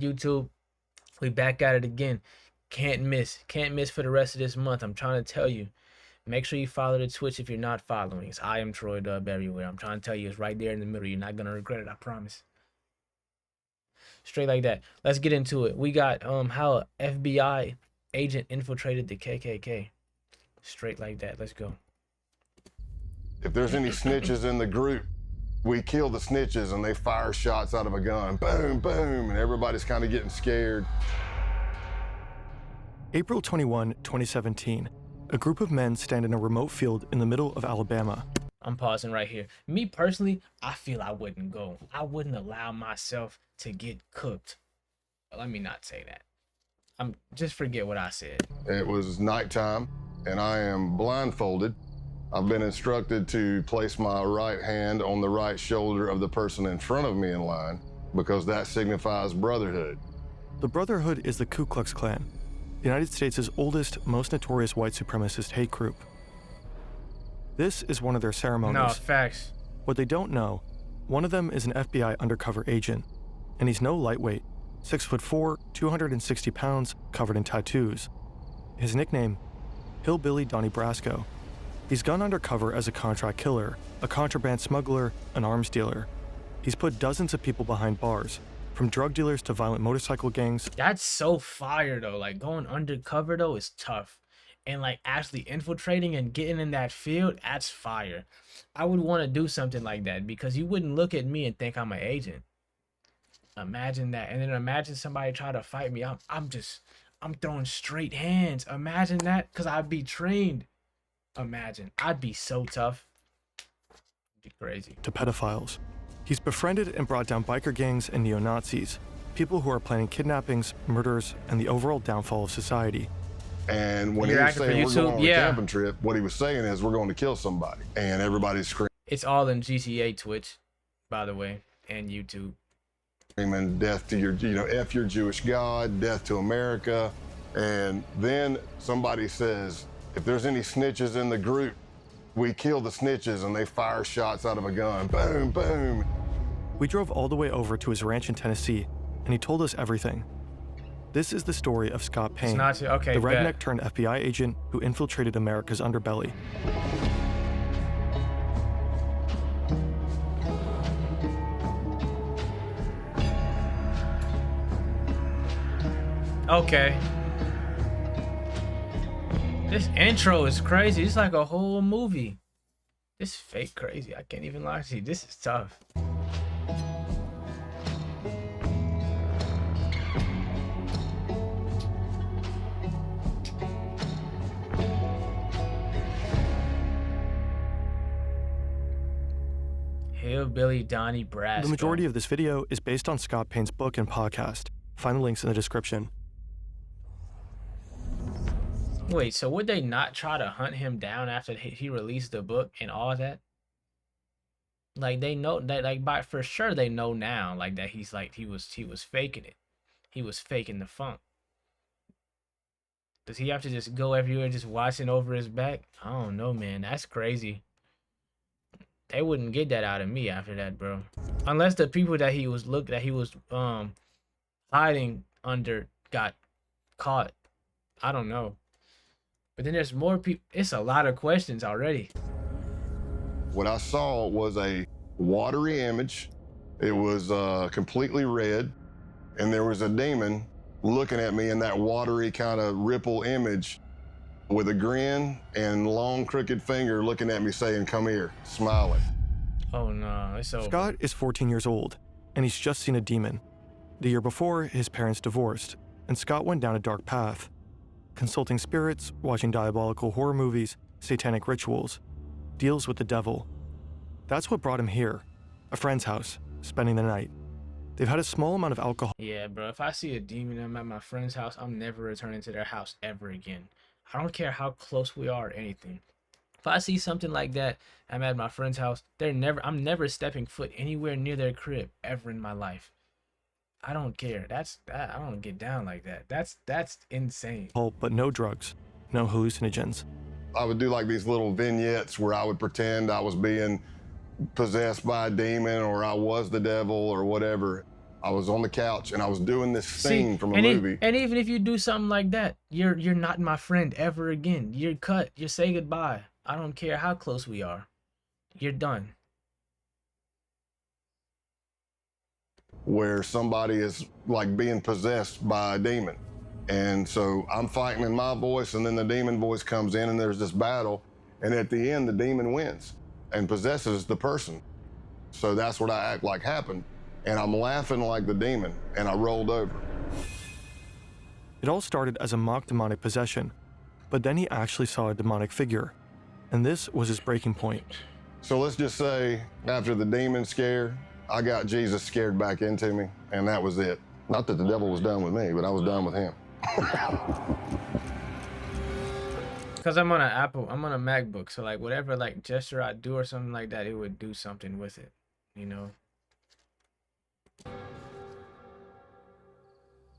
YouTube, we back at it again. Can't miss. Can't miss for the rest of this month. I'm trying to tell you. Make sure you follow the Twitch if you're not following. It's I am Troy Dub everywhere. I'm trying to tell you, it's right there in the middle. You're not gonna regret it, I promise. Straight like that. Let's get into it. We got how a FBI agent infiltrated the KKK. Straight like that. Let's go. If there's any snitches in the group, we kill the snitches and they fire shots out of a gun. Boom, boom, and everybody's kind of getting scared. April 21, 2017. A group of men stand in a remote field in the middle of Alabama. I'm pausing right here. Me personally, I feel I wouldn't go. I wouldn't allow myself to get cooked. Let me not say that. Just forget what I said. It was nighttime and I am blindfolded. I've been instructed to place my right hand on the right shoulder of the person in front of me in line because that signifies brotherhood. The Brotherhood is the Ku Klux Klan, the United States' oldest, most notorious white supremacist hate group. This is one of their ceremonies. No, facts. What they don't know, one of them is an FBI undercover agent, and he's no lightweight, 6'4", 260 pounds, covered in tattoos. His nickname, Hillbilly Donnie Brasco. He's gone undercover as a contract killer, a contraband smuggler, an arms dealer. He's put dozens of people behind bars, from drug dealers to violent motorcycle gangs. That's so fire though. Like going undercover though is tough. And like actually infiltrating and getting in that field, that's fire. I would want to do something like that because you wouldn't look at me and think I'm an agent. Imagine that. And then imagine somebody try to fight me. I'm throwing straight hands. Imagine that, because I'd be trained. Imagine. I'd be so tough. It'd be crazy. To pedophiles. He's befriended and brought down biker gangs and neo-Nazis, people who are planning kidnappings, murders, and the overall downfall of society. And when he was saying we're going on a camping trip, what he was saying is we're going to kill somebody. And everybody's screaming. It's all in GTA Twitch, by the way, and YouTube. Screaming death to your, F your Jewish God, death to America. And then somebody says, if there's any snitches in the group, we kill the snitches and they fire shots out of a gun. Boom, boom. We drove all the way over to his ranch in Tennessee, and he told us everything. This is the story of Scott Payne, the redneck turned FBI agent who infiltrated America's underbelly. Okay. This intro is crazy. It's like a whole movie. This is fake crazy. I can't even lie to you. This is tough. Hillbilly Donnie Brasco. The majority of this video is based on Scott Payne's book and podcast. Find the links in the description. Wait, so would they not try to hunt him down after he released the book and all that? Like they know that, like by for sure they know now, like that he's like he was faking it. He was faking the funk. Does he have to just go everywhere just watching over his back? I don't know, man. That's crazy. They wouldn't get that out of me after that, bro. Unless the people that he was hiding under got caught. I don't know. But then there's more people. It's a lot of questions already. What I saw was a watery image. It was completely red. And there was a demon looking at me in that watery kind of ripple image with a grin and long crooked finger looking at me saying, come here, smiling. Oh no, it's over. Scott is 14 years old, and he's just seen a demon. The year before, his parents divorced, and Scott went down a dark path. Consulting spirits, watching diabolical horror movies, satanic rituals, deals with the devil. That's what brought him here, a friend's house, spending the night. They've had a small amount of alcohol. Yeah, bro, if I see a demon at my friend's house, I'm never returning to their house ever again. I don't care how close we are or anything. If I see something like that, I'm at my friend's house, I'm never stepping foot anywhere near their crib ever in my life. I don't care. I don't get down like that. That's insane. But no drugs, no hallucinogens. I would do like these little vignettes where I would pretend I was being possessed by a demon or I was the devil or whatever. I was on the couch and I was doing this See, scene from a and movie. and even if you do something like that, you're not my friend ever again. You're cut. You say goodbye. I don't care how close we are. You're done. Where somebody is like being possessed by a demon. And so I'm fighting in my voice, and then the demon voice comes in, and there's this battle. And at the end, the demon wins and possesses the person. So that's what I act like happened. And I'm laughing like the demon, and I rolled over. It all started as a mock demonic possession, but then he actually saw a demonic figure, and this was his breaking point. So let's just say, after the demon scare, I got Jesus scared back into me, and that was it. Not that the devil was done with me, but I was done with him. Cause I'm on a MacBook, so like whatever like gesture I do or something like that, it would do something with it, you know.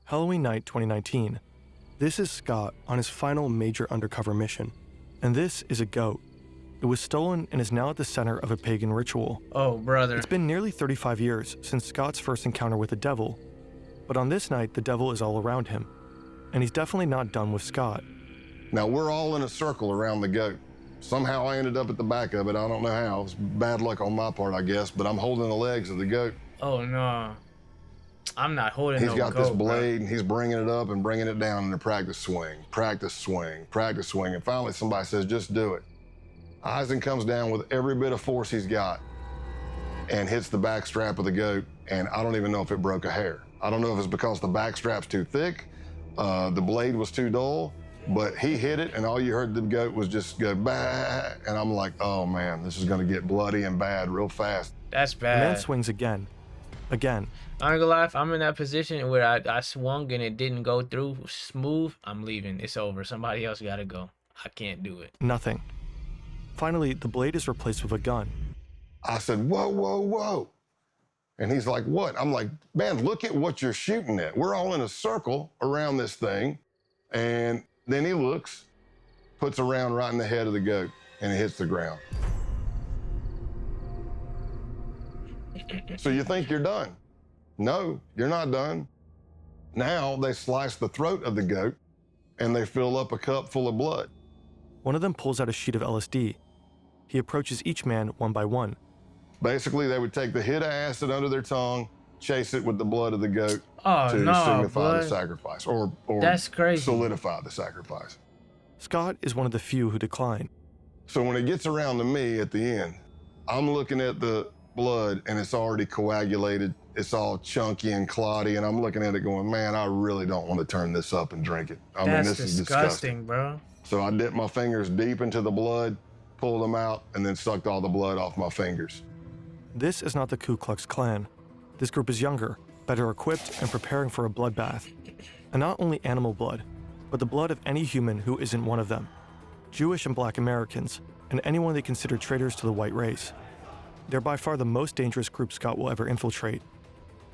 Halloween night 2019. This is Scott on his final major undercover mission, and this is a goat. It was stolen and is now at the center of a pagan ritual. Oh, brother. It's been nearly 35 years since Scott's first encounter with the devil, but on this night, the devil is all around him, and he's definitely not done with Scott. Now, we're all in a circle around the goat. Somehow I ended up at the back of it. I don't know how. It's bad luck on my part, I guess, but I'm holding the legs of the goat. Oh, no. I'm not holding He's no got goat, this blade, bro. and he's bringing it up and bringing it down in a practice swing, practice swing, practice swing. And finally, somebody says, just do it. Eisen comes down with every bit of force he's got and hits the back strap of the goat, and I don't even know if it broke a hair. I don't know if it's because the back strap's too thick, the blade was too dull, but he hit it, and all you heard the goat was just go, bah, and I'm like, oh man, this is gonna get bloody and bad real fast. That's The man bad. swings again. Again. I'm not gonna lie, if I'm in that position where I swung and it didn't go through smooth, I'm leaving. It's over. Somebody else gotta go. I can't do it. Nothing. Finally, the blade is replaced with a gun. I said, whoa, whoa, whoa. And he's like, what? I'm like, man, look at what you're shooting at. We're all in a circle around this thing. And then he looks, puts a round right in the head of the goat, and it hits the ground. So you think you're done. No, you're not done. Now they slice the throat of the goat, and they fill up a cup full of blood. One of them pulls out a sheet of LSD. He approaches each man one by one. Basically, they would take the hit of acid under their tongue, chase it with the blood of the goat Oh, to no, signify the bud. sacrifice, or That's crazy. solidify the sacrifice. Scott is one of the few who decline. So when it gets around to me at the end, I'm looking at the blood and it's already coagulated. It's all chunky and clotty, and I'm looking at it going, man, I really don't want to turn this up and drink it. I mean, That's this is disgusting. bro. So I dipped my fingers deep into the blood, pulled them out, and then sucked all the blood off my fingers. This is not the Ku Klux Klan. This group is younger, better equipped, and preparing for a bloodbath. And not only animal blood, but the blood of any human who isn't one of them. Jewish and Black Americans, and anyone they consider traitors to the white race. They're by far the most dangerous group Scott will ever infiltrate.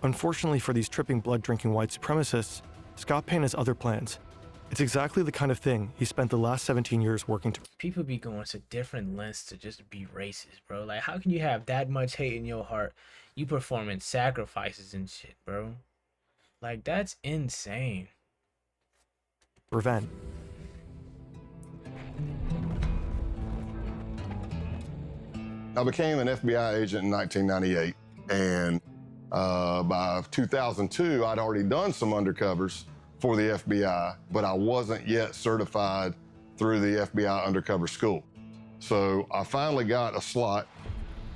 Unfortunately for these tripping blood-drinking white supremacists, Scott Payne has other plans. It's exactly the kind of thing he spent the last 17 years working to. People be going to different lengths to just be racist, bro. Like, how can you have that much hate in your heart? You performing sacrifices and shit, bro. Like, that's insane. Prevent. I became an FBI agent in 1998, and by 2002, I'd already done some undercovers for the FBI, but I wasn't yet certified through the FBI undercover school. So I finally got a slot.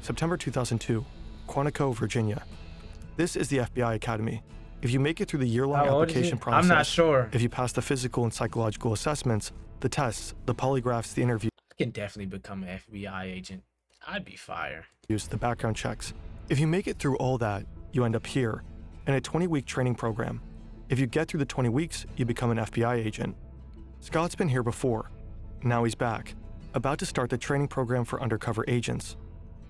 September 2002, Quantico, Virginia. This is the FBI Academy. If you make it through the year-long How old is application he? process, I'm not sure. if you pass the physical and psychological assessments, the tests, the polygraphs, the interviews, I can definitely become an FBI agent. I'd be fire. the background checks. If you make it through all that, you end up here, in a 20-week training program. If you get through the 20 weeks, you become an FBI agent. Scott's been here before. Now he's back, about to start the training program for undercover agents.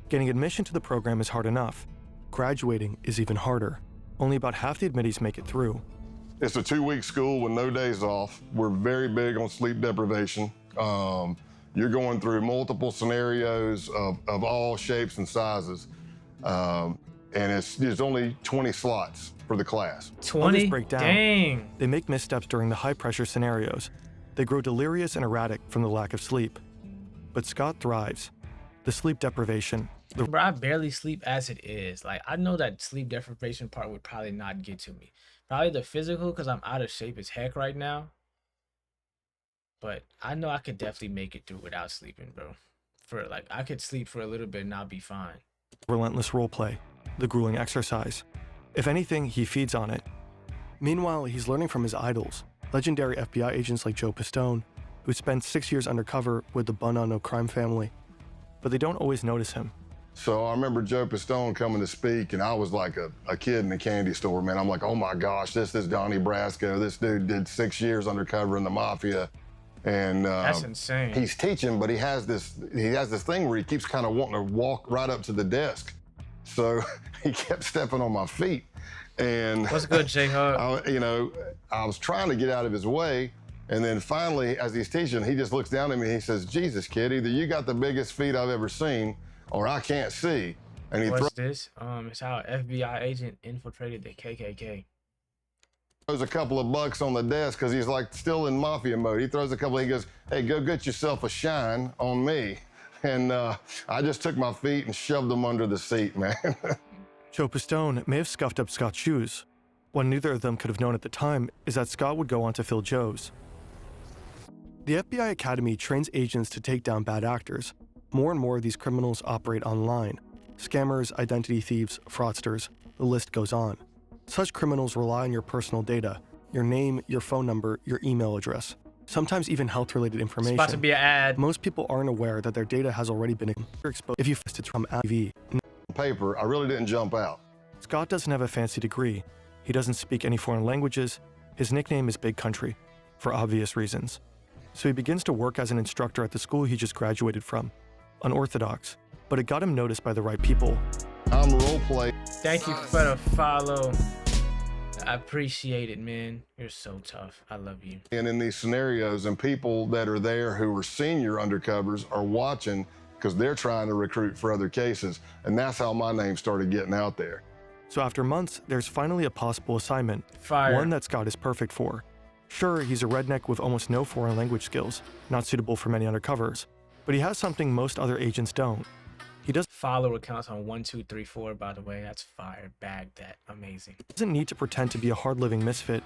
Getting admission to the program is hard enough. Graduating is even harder. Only about half the admittees make it through. It's a 2-week school with no days off. We're very big on sleep deprivation. You're going through multiple scenarios of all shapes and sizes. and there's only 20 slots for the class. 20? Others break down. Dang. They make missteps during the high-pressure scenarios. They grow delirious and erratic from the lack of sleep. But Scott thrives. The sleep deprivation, Bro, I barely sleep as it is. Like, I know that sleep deprivation part would probably not get to me. Probably the physical, because I'm out of shape as heck right now. But I know I could definitely make it through without sleeping, bro. I could sleep for a little bit and I'll be fine. relentless roleplay, the grueling exercise. If anything, he feeds on it. Meanwhile, he's learning from his idols, legendary FBI agents like Joe Pistone, who spent 6 years undercover with the Bun-On-No crime family. But they don't always notice him. So I remember Joe Pistone coming to speak, and I was like a kid in a candy store, man. I'm like, oh my gosh, this is Donnie Brasco. This dude did 6 years undercover in the mafia. And That's insane. he's teaching, but he has this thing where he keeps kind of wanting to walk right up to the desk. So he kept stepping on my feet. And What's good, J-Hug? I was trying to get out of his way. And then finally, as he's teaching, he just looks down at me and he says, Jesus, kid, either you got the biggest feet I've ever seen or I can't see. And he What's this? It's how an FBI agent infiltrated the KKK. throws a couple of bucks on the desk because he's like still in mafia mode. He throws a couple, he goes, hey, go get yourself a shine on me. And I just took my feet and shoved them under the seat, man. Joe Pistone may have scuffed up Scott's shoes. What neither of them could have known at the time is that Scott would go on to fill Joe's. The FBI Academy trains agents to take down bad actors. More and more of these criminals operate online. Scammers, identity thieves, fraudsters, the list goes on. Such criminals rely on your personal data, your name, your phone number, your email address, sometimes even health-related It's information. about to be an ad. Most people aren't aware that their data has already been exposed if you it's from TV. Paper, I really didn't jump out. Scott doesn't have a fancy degree. He doesn't speak any foreign languages. His nickname is Big Country, for obvious reasons. So he begins to work as an instructor at the school he just graduated from. Unorthodox, but it got him noticed by the right people. I'm role play. Thank you for the follow. I appreciate it, man. You're so tough. I love you. And in these scenarios, and people that are there who are senior undercovers are watching because they're trying to recruit for other cases. And that's how my name started getting out there. So after months, there's finally a possible assignment, Fire. one that Scott is perfect for. Sure, he's a redneck with almost no foreign language skills, not suitable for many undercovers, but he has something most other agents don't. He Follower accounts on 1, 2, 3, 4, by the way. That's fire. Bag that. Amazing. doesn't need to pretend to be a hard-living misfit.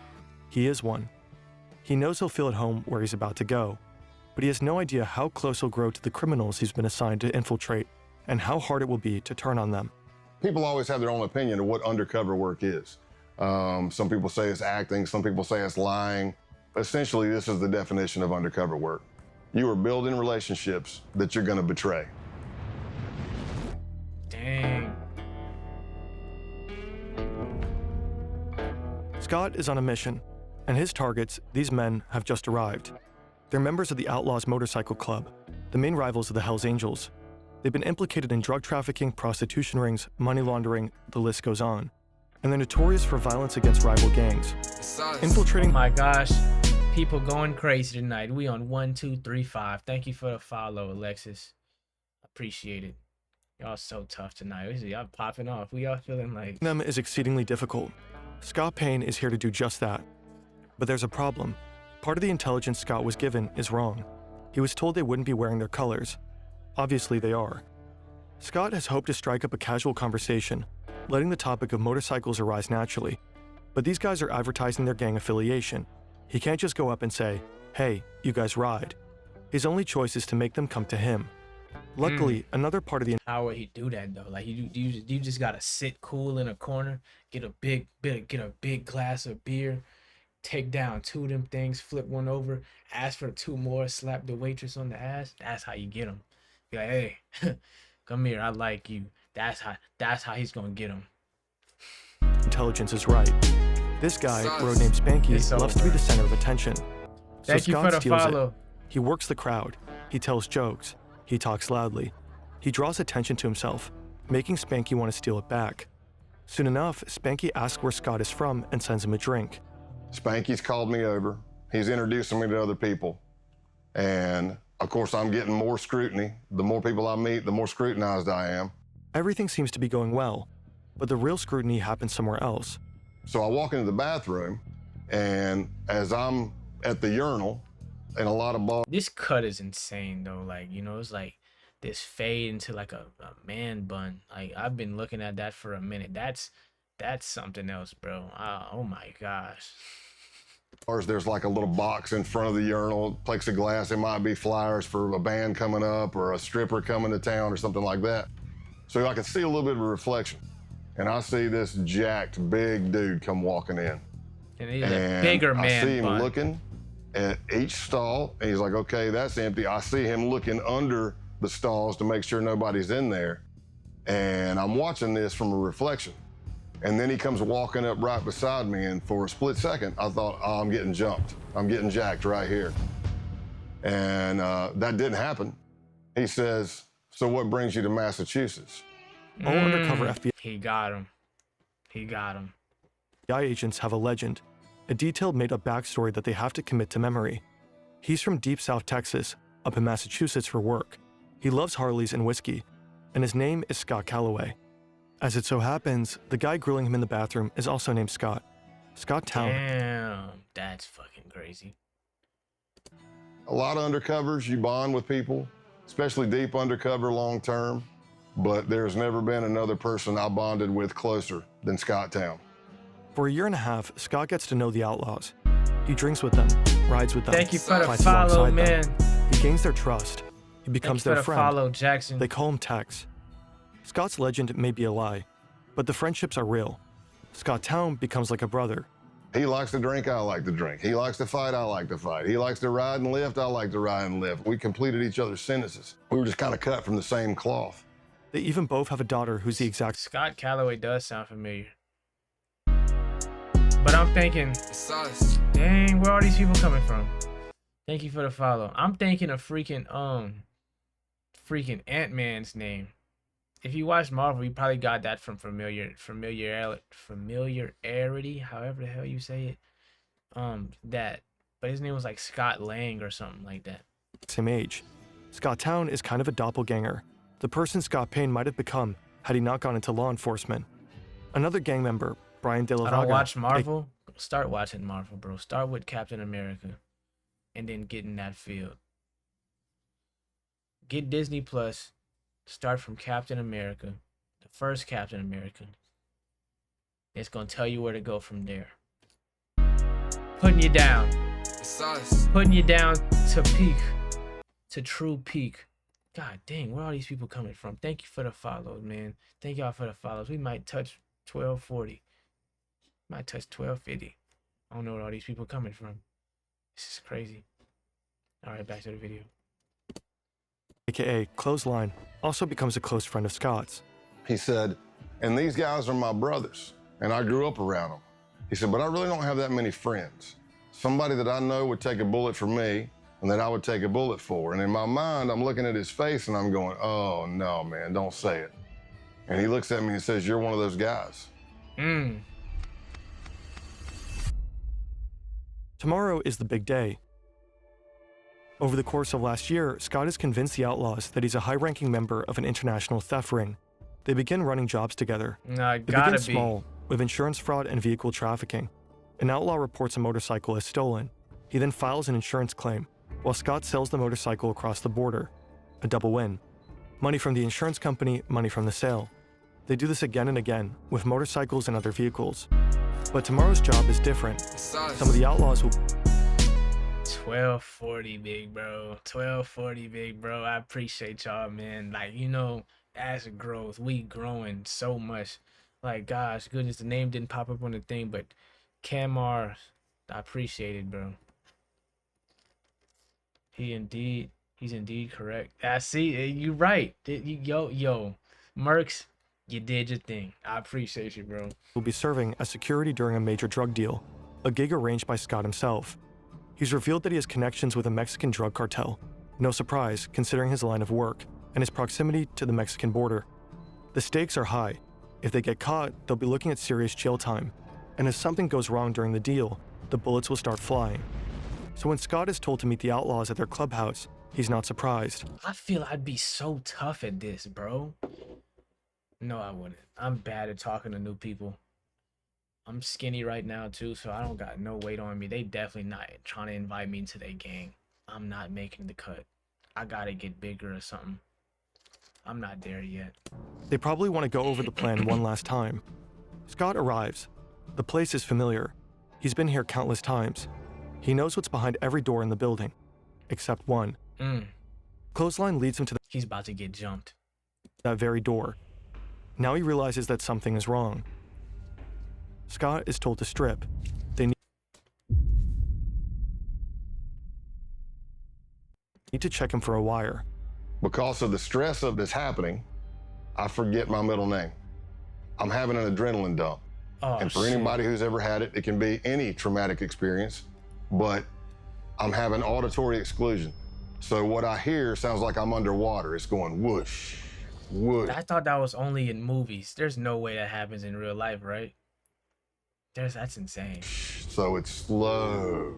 He is one. He knows he'll feel at home where he's about to go, but he has no idea how close he'll grow to the criminals he's been assigned to infiltrate and how hard it will be to turn on them. People always have their own opinion of what undercover work is. Some people say it's acting, some people say it's lying. Essentially, this is the definition of undercover work. You are building relationships that you're going to betray. Dang. Scott is on a mission, and his targets, these men, have just arrived. They're members of the Outlaws Motorcycle Club, the main rivals of the Hells Angels. They've been implicated in drug trafficking, prostitution rings, money laundering, the list goes on. And they're notorious for violence against rival gangs. Infiltrating Oh my gosh. People going crazy tonight. We on 1, 2, 3, 5. Thank you for the follow, Alexis. Appreciate it. Y'all so tough tonight. Y'all popping off. We all feeling like them is exceedingly difficult. Scott Payne is here to do just that. But there's a problem. Part of the intelligence Scott was given is wrong. He was told they wouldn't be wearing their colors. Obviously they are. Scott has hoped to strike up a casual conversation, letting the topic of motorcycles arise naturally. But these guys are advertising their gang affiliation. He can't just go up and say, hey, you guys ride. His only choice is to make them come to him. Luckily, another part of the how would he do that though? Like you just gotta sit cool in a corner, get a big glass of beer, take down 2 of them things, flip one over, ask for 2 more, slap the waitress on the ass. That's how you get them. Be like, hey, come here, I like you. That's how he's gonna get them. intelligence is right. This guy, road named Spanky, It's loves to be the center of attention. Thank you Scott for the steals it. follow. He works the crowd. He tells jokes. He talks loudly. He draws attention to himself, making Spanky want to steal it back. Soon enough, Spanky asks where Scott is from and sends him a drink. Spanky's called me over. He's introducing me to other people. And of course, I'm getting more scrutiny. The more people I meet, the more scrutinized I am. Everything seems to be going well. But the real scrutiny happens somewhere else. So I walk into the bathroom, and as I'm at the urinal, and a lot of bars. This cut is insane though. Like, you know, it's like this fade into like a man bun. Like, I've been looking at that for a minute. That's something else, bro. Oh my gosh. There's like a little box in front of the urinal, plexiglass. It might be flyers for a band coming up or a stripper coming to town or something like that. So I can see a little bit of a reflection. And I see this jacked big dude come walking in. And he's a bigger man. I see him bun. looking at each stall, and he's like, okay, that's empty. I see him looking under the stalls to make sure nobody's in there. And I'm watching this from a reflection. And then he comes walking up right beside me, and for a split second, I thought, oh, I'm getting jumped. I'm getting jacked right here. And that didn't happen. He says, so what brings you to Massachusetts? All undercover FBI He got him. He got him. agents have a legend, a detailed made-up backstory that they have to commit to memory. He's from deep South Texas, up in Massachusetts for work. He loves Harleys and whiskey, and his name is Scott Calloway. As it so happens, the guy grilling him in the bathroom is also named Scott. Scott Town. Damn, that's fucking crazy. A lot of undercovers, you bond with people, especially deep undercover long term, but there's never been another person I bonded with closer than Scott Town. For a year and a half, Scott gets to know the outlaws. He drinks with them, rides with them, Thank you for the fights follow, alongside man. them. He gains their trust. He becomes Thank you their for the friend. follow, Jackson. They call him Tex. Scott's legend may be a lie, but the friendships are real. Scott Town becomes like a brother. He likes to drink, I like to drink. He likes to fight, I like to fight. He likes to ride and lift, I like to ride and lift. We completed each other's sentences. We were just kind of cut from the same cloth. They even both have a daughter who's the exact Scott Calloway does sound familiar. But I'm thinking, dang, where are these people coming from? Thank you for the follow. I'm thinking of freaking Ant-Man's name. If you watch Marvel, you probably got that from familiarity, however the hell you say it. But his name was like Scott Lang or something like that. same age. Scott Town is kind of a doppelganger, the person Scott Payne might have become had he not gone into law enforcement. Another gang member, Brian De La I Vaga, don't watch Marvel. Start watching Marvel, bro. Start with Captain America, and then get in that field. Get Disney Plus. Start from Captain America, the first Captain America. It's gonna tell you where to go from there. Putting you down. Putting you down to peak. To true peak. God dang, where are these people coming from? Thank you for the follows, man. Thank y'all for the follows. We might touch 1240. Might touch 1250. I don't know where all these people coming from. This is crazy. Alright, back to the video. aka Clothesline, also becomes a close friend of Scott's. He said, and these guys are my brothers, and I grew up around them. He said, but I really don't have that many friends. Somebody that I know would take a bullet for me, and that I would take a bullet for. And in my mind, I'm looking at his face, and I'm going, oh, no, man, don't say it. And he looks at me and says, you're one of those guys. Tomorrow is the big day. Over the course of last year, Scott has convinced the outlaws that he's a high-ranking member of an international theft ring. They begin running jobs together. Nah, They gotta begin be. small, with insurance fraud and vehicle trafficking. An outlaw reports a motorcycle as stolen. He then files an insurance claim, while Scott sells the motorcycle across the border. A double win. Money from the insurance company, money from the sale. They do this again and again, with motorcycles and other vehicles. But tomorrow's job is different. Some of the outlaws will 1240, big bro. 1240, big bro. I appreciate y'all, man. Like, you know, as a growth, we growing so much. Like, gosh, goodness, the name didn't pop up on the thing, but Camar, I appreciate it, bro. He's indeed correct. I see, you right. Yo, Mercs, you did your thing. I appreciate you, bro. be serving as security during a major drug deal, a gig arranged by Scott himself. He's revealed that he has connections with a Mexican drug cartel. No surprise, considering his line of work and his proximity to the Mexican border. The stakes are high. If they get caught, they'll be looking at serious jail time. And if something goes wrong during the deal, the bullets will start flying. So when Scott is told to meet the outlaws at their clubhouse, he's not surprised. I feel I'd be so tough at this, bro. No, I wouldn't. I'm bad at talking to new people. I'm skinny right now too, so I don't got no weight on me. They definitely not trying to invite me into their gang. I'm not making the cut. I gotta get bigger or something. I'm not there yet. They probably want to go over the plan one last time. Scott arrives. The place is familiar. He's been here countless times. He knows what's behind every door in the building, except one. Clothesline leads him to He's about to get jumped. that very door. Now he realizes that something is wrong. Scott is told to strip. They need to check him for a wire. Because of the stress of this happening, I forget my middle name. I'm having an adrenaline dump. Oh, And for shit. anybody who's ever had it, it can be any traumatic experience, but I'm having auditory exclusion. So what I hear sounds like I'm underwater. It's going whoosh, whoosh. I thought that was only in movies. There's no way that happens in real life, right? That's insane. So it's slow.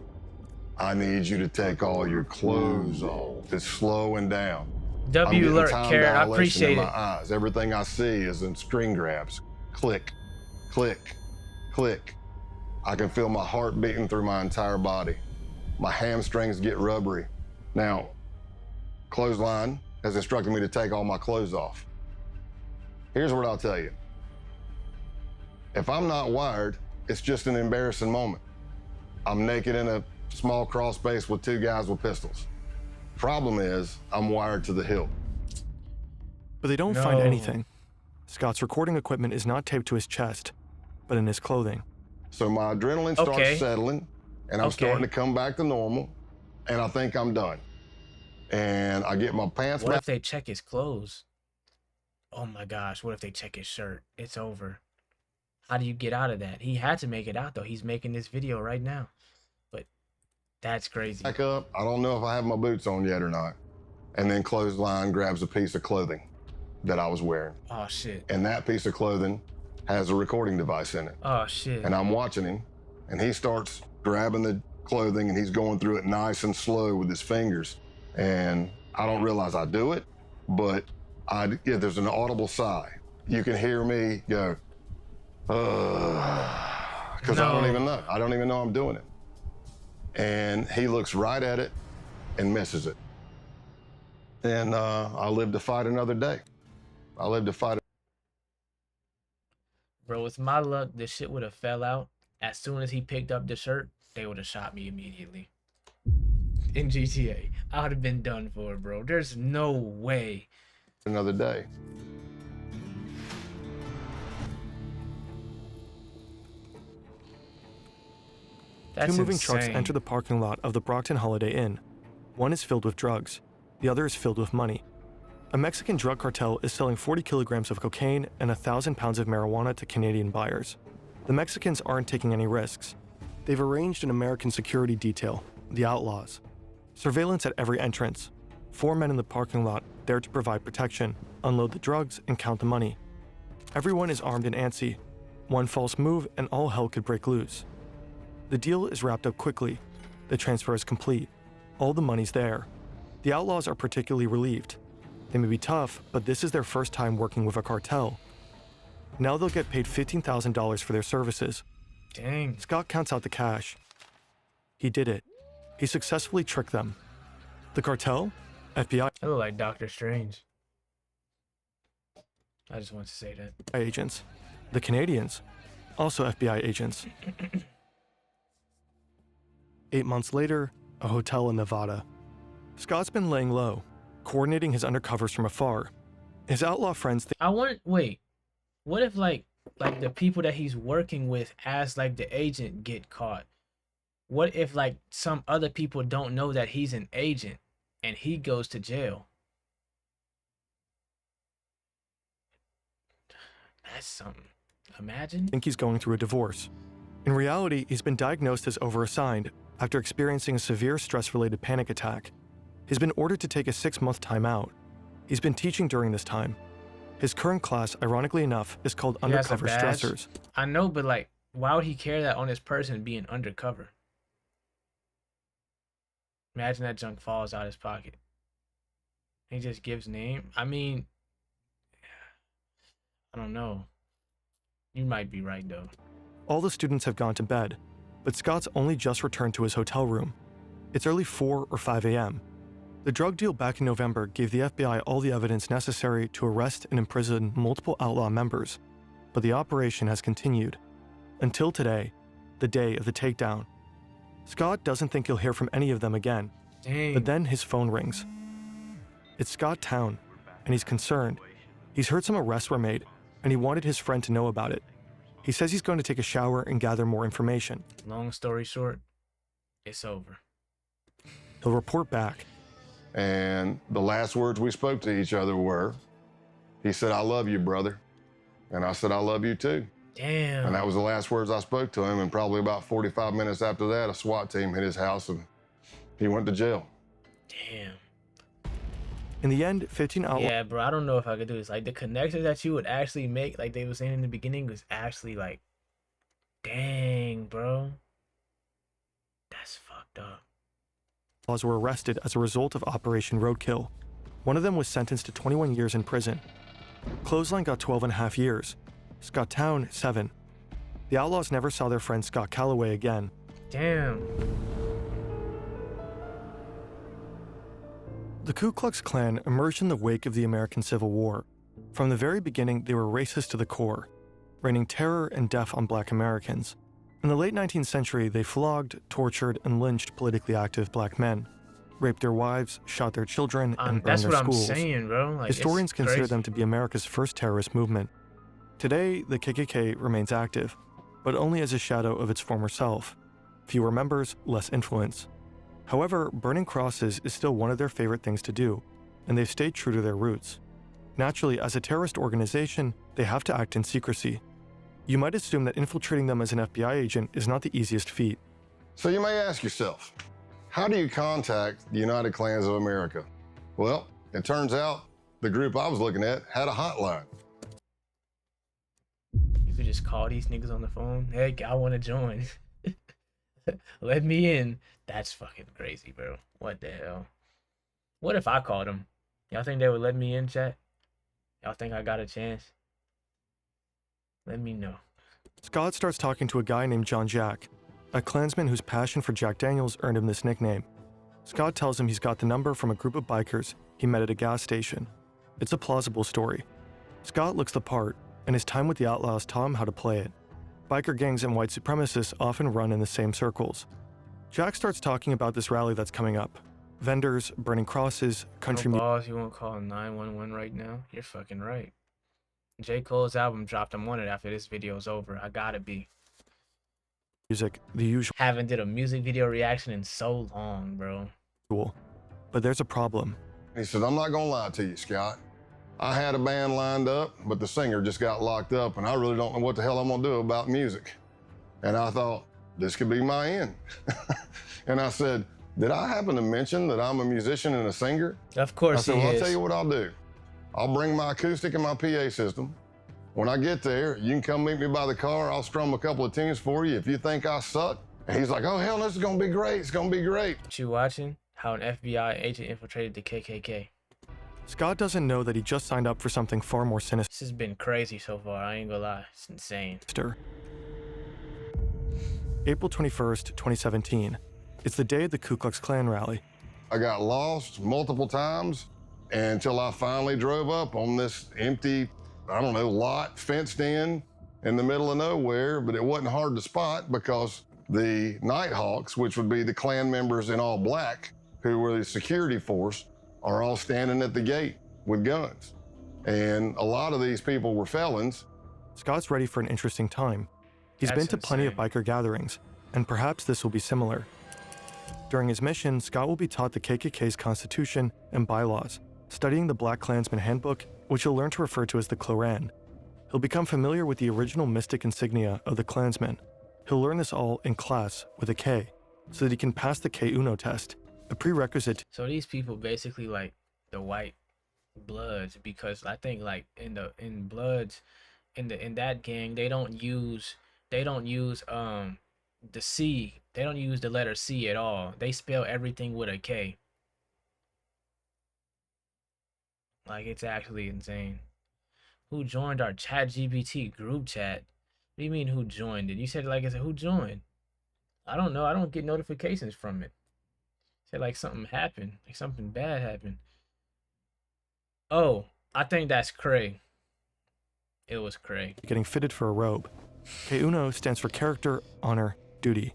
I need you to take all your clothes off. It's slowing down. I'm W getting alert, time Karen. I dilation appreciate in my it. eyes. Everything I see is in string grabs. Click, click, click. I can feel my heart beating through my entire body. My hamstrings get rubbery. Now, Clothesline has instructed me to take all my clothes off. Here's what I'll tell you. If I'm not wired, it's just an embarrassing moment. I'm naked in a small crawl space with two guys with pistols. Problem is, I'm wired to the hilt. But they don't find No. anything. Scott's recording equipment is not taped to his chest, but in his clothing. So my adrenaline starts Okay. settling, and I'm Okay. starting to come back to normal, and I think I'm done. And I get my pants What back if they check his clothes? Oh my gosh, what if they check his shirt? It's over. How do you get out of that? He had to make it out though. He's making this video right now. But that's crazy. up. I don't know if I have my boots on yet or not. And then Clothesline grabs a piece of clothing that I was wearing. Oh shit. And that piece of clothing has a recording device in it. Oh shit. And I'm watching him, and he starts grabbing the clothing, and he's going through it nice and slow with his fingers. And I don't realize I do it, but there's an audible sigh. You can hear me go, because I don't No. even know. I don't even know I'm doing it. And he looks right at it and misses it. And I live to fight another day. I live to fight. Bro, with my luck, this shit would have fell out. As soon as he picked up the shirt, they would have shot me immediately. In GTA. I would have been done for, bro. There's no way. Another day. That's Two moving insane. trucks enter the parking lot of the Brockton Holiday Inn. One is filled with drugs. The other is filled with money. A Mexican drug cartel is selling 40 kilograms of cocaine and 1,000 pounds of marijuana to Canadian buyers. The Mexicans aren't taking any risks. They've arranged an American security detail, the Outlaws. Surveillance at every entrance. 4 men in the parking lot there to provide protection, unload the drugs, and count the money. Everyone is armed and antsy. One false move and all hell could break loose. The deal is wrapped up quickly. The transfer is complete. All the money's there. The Outlaws are particularly relieved. They may be tough, but this is their first time working with a cartel. Now they'll get paid $15,000 for their services. Dang. Scott counts out the cash. He did it. He successfully tricked them. The cartel? FBI I look like Doctor Strange. I just want to say that. agents. The Canadians? Also FBI agents. 8 months later, a hotel in Nevada. Scott's been laying low, coordinating his undercovers from afar. His outlaw friends think I want wait. What if like the people that he's working with as like the agent get caught? What if like some other people don't know that he's an agent and he goes to jail? That's something. Imagine. he's going through a divorce. In reality, he's been diagnosed as overassigned after experiencing a severe stress-related panic attack. He's been ordered to take a 6-month timeout. He's been teaching during this time. His current class, ironically enough, is called He has a Undercover badge? Stressors. I know, but like, why would he carry that on his person being undercover? Imagine that junk falls out his pocket. He just gives name. I mean, I don't know. You might be right though. All the students have gone to bed, but Scott's only just returned to his hotel room. It's early 4 or 5 a.m. The drug deal back in November gave the FBI all the evidence necessary to arrest and imprison multiple outlaw members, but the operation has continued. Until today, the day of the takedown. Scott doesn't think he'll hear from any of them again, Dang. but then his phone rings. It's Scott Town, and he's concerned. He's heard some arrests were made, and he wanted his friend to know about it. He says he's going to take a shower and gather more information. Long story short, it's over. He'll report back. And the last words we spoke to each other were, he said, "I love you, brother." And I said, "I love you too." Damn. And that was the last words I spoke to him. And probably about 45 minutes after that, a SWAT team hit his house and he went to jail. Damn. In the end, 15 outlaws. Yeah, bro, I don't know if I could do this. Like, the connection that you would actually make, like they were saying in the beginning, was actually like, dang, bro. That's fucked up. Were arrested as a result of Operation Roadkill. One of them was sentenced to 21 years in prison. Clothesline got 12 and a half years. Scott Town, 7. The outlaws never saw their friend Scott Calloway again. Damn. The Ku Klux Klan emerged in the wake of the American Civil War. From the very beginning, they were racist to the core, raining terror and death on black Americans. In the late 19th century, they flogged, tortured, and lynched politically active black men, raped their wives, shot their children, and burned That's their what schools. I'm saying, bro. Like, Historians it's consider crazy. them to be America's first terrorist movement. Today, the KKK remains active, but only as a shadow of its former self. Fewer members, less influence. However, burning crosses is still one of their favorite things to do, and they've stayed true to their roots. Naturally, as a terrorist organization, they have to act in secrecy. You might assume that infiltrating them as an FBI agent is not the easiest feat. So you may ask yourself, how do you contact the United Klans of America? Well, it turns out the group I was looking at had a hotline. You could just call these niggas on the phone. Hey, I want to join. Let me in. That's fucking crazy, bro. What the hell? What if I called them? Y'all think they would let me in, chat? Y'all think I got a chance? Let me know. Scott starts talking to a guy named John Jack, a Klansman whose passion for Jack Daniels earned him this nickname. Scott tells him he's got the number from a group of bikers he met at a gas station. It's a plausible story. Scott looks the part, and his time with the outlaws taught him how to play it. Biker gangs and white supremacists often run in the same circles. Jack starts talking about this rally that's coming up. Vendors, burning crosses, country No balls, you won't call 911 right now? You're fucking right. J. Cole's album dropped. I'm on it after this video's over. I gotta be. music, the usual. Haven't did a music video reaction in so long, bro. But there's a problem. He said, "I'm not gonna lie to you, Scott. I had a band lined up, but the singer just got locked up, and I really don't know what the hell I'm gonna do about music." And I thought, this could be my end. And I said, "Did I happen to mention that I'm a musician and a singer?" Of I course said, he "Well, I'll is. tell you what I'll do. I'll bring my acoustic and my PA system. When I get there, you can come meet me by the car. I'll strum a couple of tunes for you if you think I suck." And he's like, "Oh, hell, this is gonna be great. It's gonna be great." What you watching? How an FBI agent infiltrated the KKK. Scott doesn't know that he just signed up for something far more sinister. This has been crazy so far. I ain't gonna lie. It's insane. April 21st, 2017. It's the day of the Ku Klux Klan rally. I got lost multiple times until I finally drove up on this empty, I don't know, lot fenced in the middle of nowhere, but it wasn't hard to spot because the Nighthawks, which would be the Klan members in all black, who were the security force, are all standing at the gate with guns. And a lot of these people were felons. Scott's ready for an interesting time. He's been That's to plenty of insane. biker gatherings, and perhaps this will be similar. During his mission, Scott will be taught the KKK's constitution and bylaws, studying the Black Klansman Handbook, which he'll learn to refer to as the Kloran. He'll become familiar with the original mystic insignia of the Klansmen. He'll learn this all in class with a K, so that he can pass the K-Uno test, a prerequisite So these people basically like the white bloods, because I think like in bloods in that gang they don't use the C. They don't use the letter C at all. They spell everything with a K. Like, it's actually insane. Who joined our ChatGPT group chat? What do you mean who joined it? You said like I said who joined? I don't know. I don't get notifications from it. Said like something happened, like something bad happened. Oh, I think that's Cray. It was Cray. Getting fitted for a robe. K-Uno stands for character, honor, duty.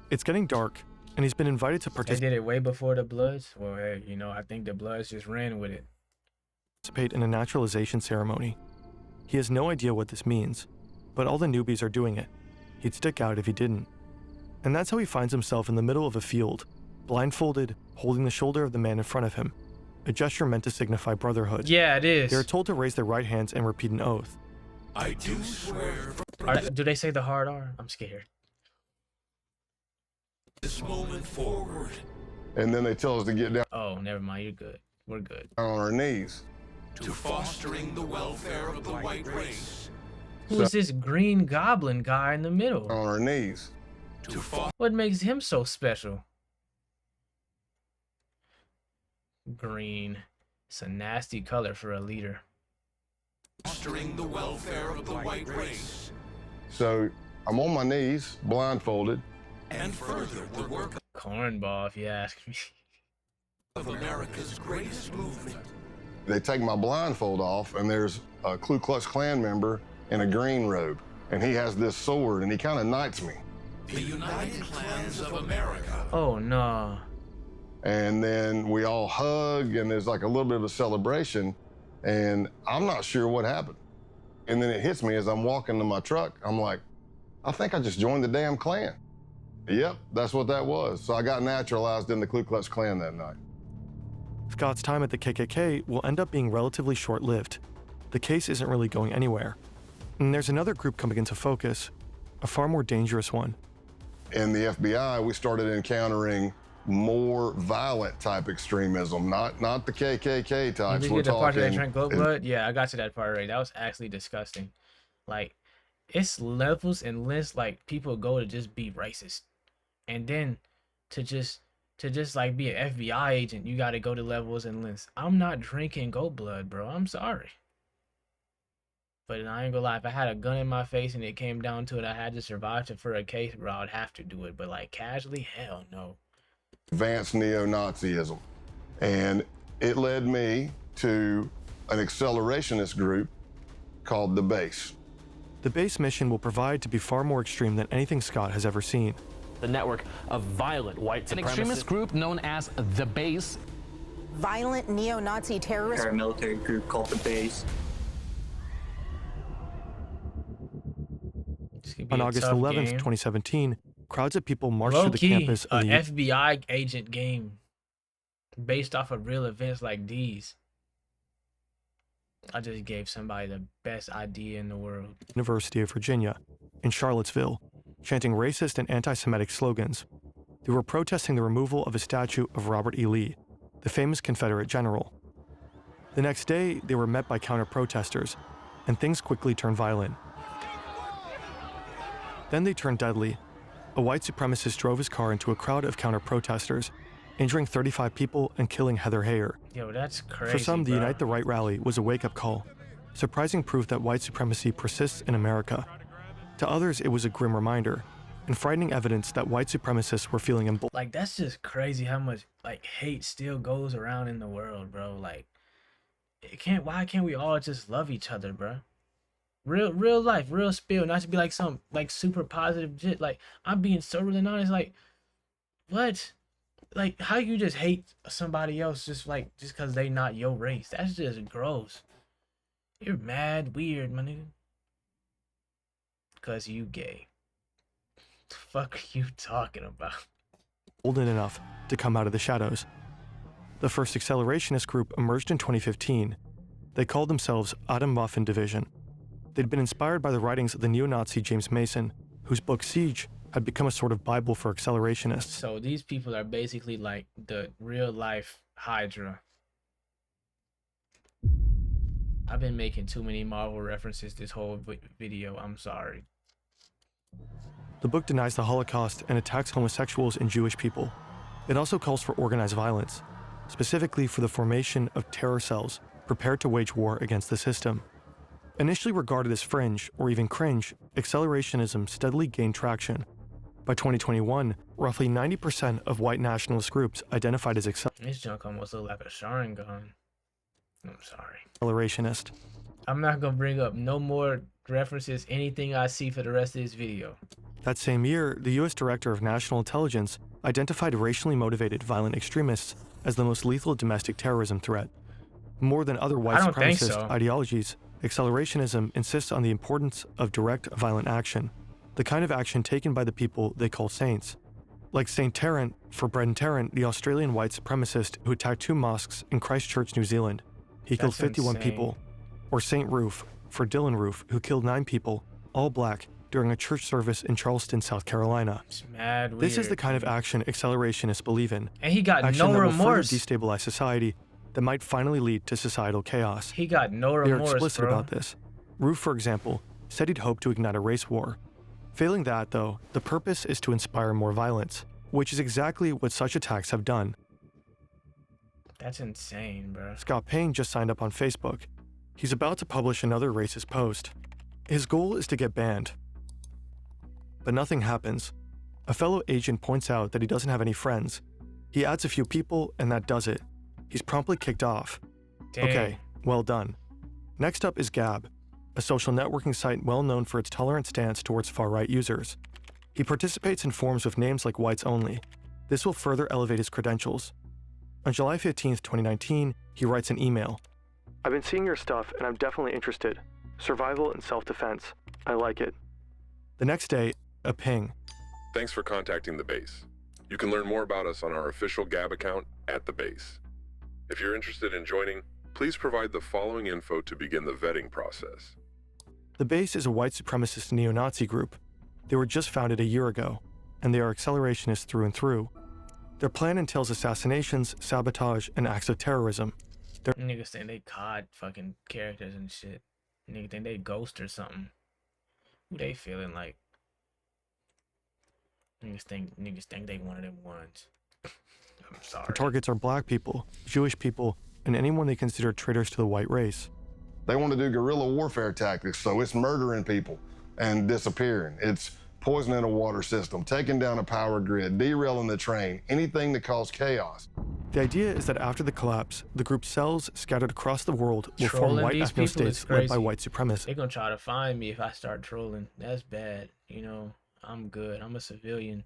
It's getting dark, and he's been invited to They participate did it way before the Bloods. Well, hey, you know, I think the Bloods just ran with it. in a naturalization ceremony. He has no idea what this means, but all the newbies are doing it. He'd stick out if he didn't. And that's how he finds himself in the middle of a field, blindfolded, holding the shoulder of the man in front of him, a gesture meant to signify brotherhood. Yeah, it is. They are told to raise their right hands and repeat an oath. I do swear Do they say the hard R? I'm scared. this moment forward And then they tell us to get down Oh, never mind. You're good. We're good. on our knees. to fostering the welfare of the white race, Who is this green goblin guy in the middle? On our knees. to foster What makes him so special? Green. It's a nasty color for a leader. fostering the welfare of the white race, So I'm on my knees, blindfolded. and further the work Cornball, if you ask me. of America's greatest movement. They take my blindfold off, and there's a Ku Klux Klan member in a green robe. And he has this sword, and he kind of knights me. The United Klans of America. Oh, no. And then we all hug, and there's like a little bit of a celebration. And I'm not sure what happened. And then it hits me as I'm walking to my truck. I'm like, I think I just joined the damn Klan. Yep, that's what that was. So I got naturalized in the Ku Klux Klan that night. Scott's time at the KKK will end up being relatively short-lived. The case isn't really going anywhere. And there's another group coming into focus, a far more dangerous one. In the FBI, we started encountering more violent type extremism, not the KKK You types. did We're get the part that they talking. drank goat blood? Yeah, I got to that part already. That was actually disgusting. Like, it's levels and lists. Like, people go to just be racist, and then to just like be an FBI agent, you got to go to levels and lists. I'm not drinking goat blood, bro. I'm sorry. But I ain't gonna lie, if I had a gun in my face and it came down to it, I had to survive for a case, bro, I'd have to do it. But like casually, hell no. Advanced neo-Nazism. And it led me to an accelerationist group called the Base. The base mission will provide to be far more extreme than anything Scott has ever seen. The network of violent white supremacists. An extremist group known as The Base. Violent neo-Nazi terrorist paramilitary group called the Base. On August 11th, 2017, crowds of people marched Low through the key, campus of an the FBI agent game based off of real events like these. I just gave somebody the best idea in the world. University of Virginia in Charlottesville, chanting racist and anti-Semitic slogans. They were protesting the removal of a statue of Robert E. Lee, the famous Confederate general. The next day, they were met by counter-protesters, and things quickly turned violent. Then they turned deadly. A white supremacist drove his car into a crowd of counter-protesters, injuring 35 people and killing Heather Heyer. Yo, that's crazy. For some, the bro. Unite the Right rally was a wake-up call, surprising proof that white supremacy persists in America. To others, it was a grim reminder, and frightening evidence that white supremacists were feeling emboldened. Like, that's just crazy how much like hate still goes around in the world, bro. Like, why can't we all just love each other, bro? Real life, real spill, not to be like some like super positive shit. Like, I'm being so real and honest. Like, what? Like, how you just hate somebody else just because they not your race? That's just gross. You're mad weird, my nigga. Cause you gay. The fuck are you talking about? Enough to come out of the shadows. The first accelerationist group emerged in 2015. They called themselves Atom Waffen Division. They'd been inspired by the writings of the neo-Nazi James Mason, whose book Siege had become a sort of Bible for accelerationists. So these people are basically like the real life Hydra. I've been making too many Marvel references this whole video. I'm sorry. The book denies the Holocaust and attacks homosexuals and Jewish people. It also calls for organized violence, specifically for the formation of terror cells prepared to wage war against the system. Initially regarded as fringe or even cringe, accelerationism steadily gained traction. By 2021, roughly 90% of white nationalist groups identified as This junk almost look like a Sharingan. I'm sorry. accelerationist. I'm not gonna bring up no more references, anything I see for the rest of this video. That same year, the US Director of National Intelligence identified racially motivated violent extremists as the most lethal domestic terrorism threat. More than other white I don't think supremacist so. ideologies, accelerationism insists on the importance of direct violent action, the kind of action taken by the people they call saints. Like St. Tarrant for Brendan Tarrant, the Australian white supremacist who attacked 2 mosques in Christchurch, New Zealand. He killed That's 51 insane. people. Or St. Roof for Dylan Roof, who killed 9 people, all black, during a church service in Charleston, South Carolina. It's mad weird. This is the kind of action accelerationists believe in. And he got Action no that will further remorse. destabilize society, that might finally lead to societal chaos. He got no They are remorse, explicit bro. about this. Roof, for example, said he'd hoped to ignite a race war. Failing that, though, the purpose is to inspire more violence, which is exactly what such attacks have done. That's insane, bro. Scott Payne just signed up on Facebook. He's about to publish another racist post. His goal is to get banned. But nothing happens. A fellow agent points out that he doesn't have any friends. He adds a few people, and that does it. He's promptly kicked off. Dang. Okay, well done. Next up is Gab, a social networking site well known for its tolerant stance towards far-right users. He participates in forums with names like Whites Only. This will further elevate his credentials. On July 15, 2019, he writes an email. I've been seeing your stuff and I'm definitely interested. Survival and self-defense. I like it. The next day, a ping. Thanks for contacting the base. You can learn more about us on our official Gab account at the base. If you're interested in joining, please provide the following info to begin the vetting process. The base is a white supremacist neo-Nazi group. They were just founded a year ago, and they are accelerationists through and through. Their plan entails assassinations, sabotage, and acts of terrorism. Niggas think they COD fucking characters and shit. Niggas think they Ghost or something. Who they feeling like? Niggas think they one of them ones. I'm sorry. Their targets are black people, Jewish people, and anyone they consider traitors to the white race. They want to do guerrilla warfare tactics, so it's murdering people and disappearing. It's poisoning a water system, taking down a power grid, derailing the train, anything that causes chaos. The idea is that after the collapse, the group's cells scattered across the world will form Trolling white these people is ethno-states led by crazy. white supremacists. They gonna try to find me if I start trolling. That's bad. You know, I'm good. I'm a civilian.